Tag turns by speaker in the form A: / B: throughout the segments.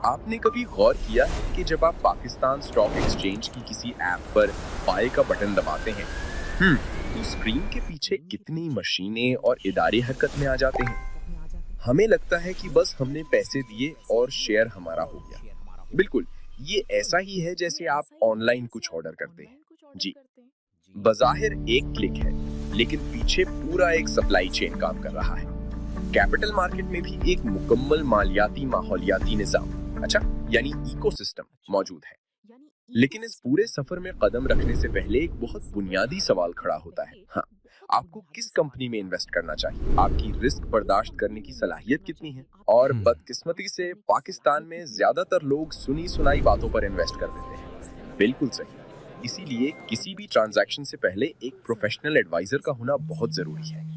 A: आपने कभी गौर किया है कि जब आप पाकिस्तान स्टॉक एक्सचेंज की किसी ऐप पर बाय का बटन दबाते हैं, तो स्क्रीन के पीछे कितनी मशीनें और इदारे हरकत में आ जाते हैं। हमें लगता है कि बस हमने पैसे दिए और शेयर हमारा हो गया। बिल्कुल, ये ऐसा ही है जैसे आप ऑनलाइन कुछ ऑर्डर करते हैं। जी, बज़ाहिर एक क्लिक है, लेकिन पीछे पूरा एक सप्लाई चेन काम कर रहा है। कैपिटल मार्केट में भी एक मुकम्मल मालियाती माहौलियाती निज़ाम, अच्छा, यानी इकोसिस्टम मौजूद है। लेकिन इस पूरे सफर में कदम रखने से पहले एक बहुत बुनियादी सवाल खड़ा होता है। हाँ, आपको किस कंपनी में इन्वेस्ट करना चाहिए, आपकी रिस्क बर्दाश्त करने की सलाहियत कितनी है। और बदकिस्मती से पाकिस्तान में ज्यादातर लोग सुनी सुनाई बातों पर इन्वेस्ट कर देते हैं। बिल्कुल सही। इसीलिए किसी भी ट्रांजैक्शन से पहले एक प्रोफेशनल एडवाइजर का होना बहुत जरूरी है।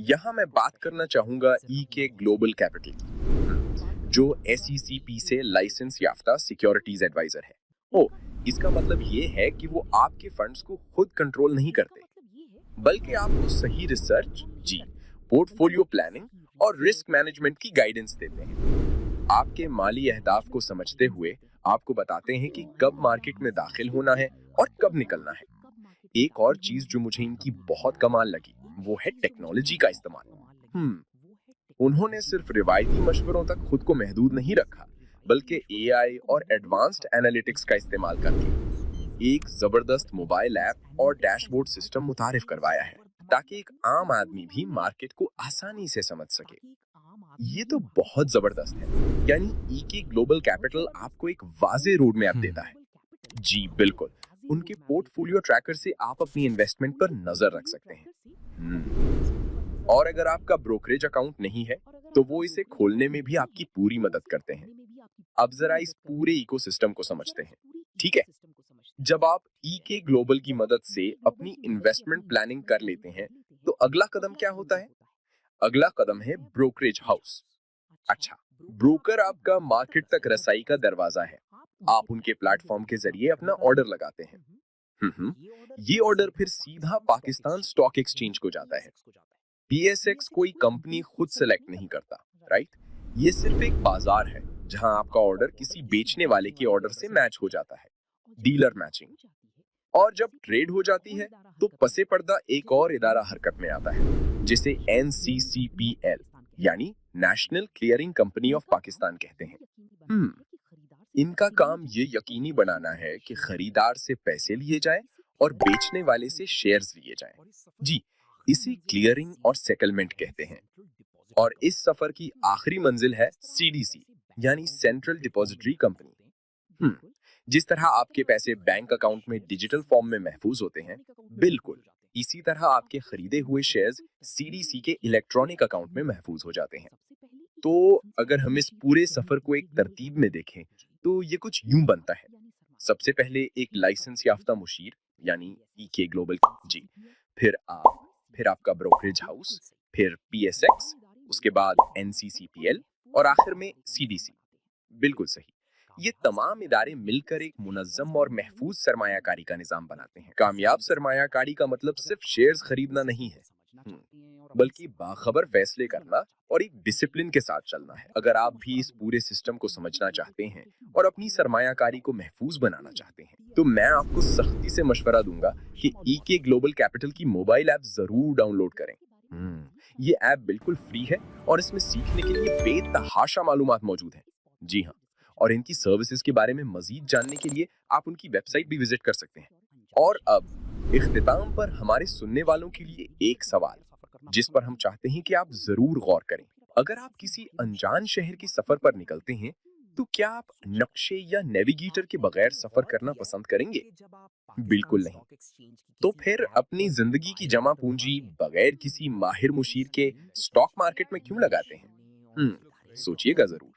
A: यहाँ मैं बात करना चाहूंगा ई के ग्लोबल कैपिटल की, जो SECP से लाइसेंस याफ्ता सिक्योरिटीज एडवाइजर है। ओ, इसका मतलब ये है कि वो आपके फंड्स को खुद कंट्रोल नहीं करते, बल्कि आपको सही रिसर्च, जी, पोर्टफोलियो प्लानिंग और रिस्क मैनेजमेंट की गाइडेंस देते हैं। आपके माली अहदाफ को समझते हुए आपको बताते हैं कि कब मार्केट में दाखिल होना है और कब निकलना है। एक और चीज जो मुझे इनकी बहुत कमाल लगी, वो है टेक्नोलॉजी का इस्तेमाल। उन्होंने सिर्फ रिवायती मशवरों तक खुद को महदूद नहीं रखा, बल्कि AI और एडवांस्ड एनालिटिक्स का इस्तेमाल करके एक जबरदस्त मोबाइल ऐप और डैशबोर्ड सिस्टम मुतारिफ करवाया है, ताकि एक आम आदमी भी मार्केट को आसानी से समझ सके। ये तो बहुत जबरदस्त है। यानी ई के ग्लोबल कैपिटल आपको एक वाज़ेह रोड मैप देता है। जी बिल्कुल, उनके पोर्टफोलियो ट्रैकर से आप अपनी इन्वेस्टमेंट पर नजर रख सकते हैं। और अगर आपका ब्रोकरेज अकाउंट नहीं है, तो वो इसे खोलने में भी आपकी पूरी मदद करते हैं। अब जरा इस पूरे इकोसिस्टम को समझते हैं, ठीक है। जब आप ई के ग्लोबल की मदद से अपनी इन्वेस्टमेंट प्लानिंग कर लेते हैं, तो अगला कदम क्या होता है? अगला कदम है ब्रोकरेज हाउस। अच्छा, ब्रोकर आपका मार्केट तक रसाई का दरवाजा है। आप उनके प्लेटफॉर्म के जरिए अपना ऑर्डर लगाते हैं। ये ऑर्डर फिर सीधा पाकिस्तान स्टॉक एक्सचेंज को जाता है। PSX कोई कंपनी खुद सेलेक्ट नहीं करता, राइट? ये सिर्फ एक बाजार है जहां आपका ऑर्डर किसी बेचने वाले के ऑर्डर से मैच हो जाता है, डीलर मैचिंग। और जब ट्रेड हो जाती है, तो पसे पर्दा एक और इदारा हरकत में आता है, जिसे NCCPL यानी national clearing company of Pakistan कहते हैं। इनका काम ये यकीनी बनाना है कि खरीदार से पैसे लिए जाएं और बेचने वाले से शेयर्स लिए जाएं। जी, इसे क्लियरिंग और सेटलमेंट कहते हैं। और इस सफर की आखिरी मंजिल है CDC यानी सेंट्रल डिपॉजिटरी कंपनी। जिस तरह आपके पैसे बैंक अकाउंट में डिजिटल फॉर्म में महफूज होते हैं, बिल्कुल इसी तरह आपके खरीदे हुए शेयर्स CDC के इलेक्ट्रॉनिक अकाउंट में महफूज हो जाते हैं। तो अगर हम इस पूरे सफर को एक तरतीब में देखें, तो ये कुछ यूं बनता है। सबसे पहले एक लाइसेंस याफ्ता मुशीर यानी EK ग्लोबल, जी, फिर आपका ब्रोकरेज हाउस, फिर PSX, उसके बाद NCCPL और आखिर में CDC। बिल्कुल सही। ये तमाम इदारे मिलकर एक मुनज़्ज़म और महफूज सरमायाकारी का निजाम बनाते हैं। कामयाब सरमायाकारी का मतलब सिर्फ शेयर्स खरीदना नहीं है, बल्कि बाखबर फैसले करना और एक डिसिप्लिन के साथ चलना है। अगर आप भी इस पूरे सिस्टम को समझना चाहते हैं और अपनी सरमायाकारी को महफूज बनाना चाहते हैं, तो मैं आपको सख्ती से मशवरा दूंगा कि EK ग्लोबल कैपिटल की मोबाइल ऐप जरूर डाउनलोड करें। ये ऐप बिल्कुल फ्री है और इसमें सीखने के लिए बेतहाशा मालूमात मौजूद है। जी हाँ, और इनकी सर्विसेज के बारे में मजीद जानने के लिए आप उनकी वेबसाइट भी विजिट कर सकते हैं। और अब इख्तिताम पर हमारे सुनने वालों के लिए एक सवाल, जिस पर हम चाहते हैं कि आप जरूर गौर करें। अगर आप किसी अनजान शहर के सफर पर निकलते हैं, तो क्या आप नक्शे या नेविगेटर के बगैर सफर करना पसंद करेंगे? बिल्कुल नहीं। तो फिर अपनी जिंदगी की जमा पूंजी बगैर किसी माहिर मुशीर के स्टॉक मार्केट में क्यों लगाते हैं? सोचिएगा जरूर।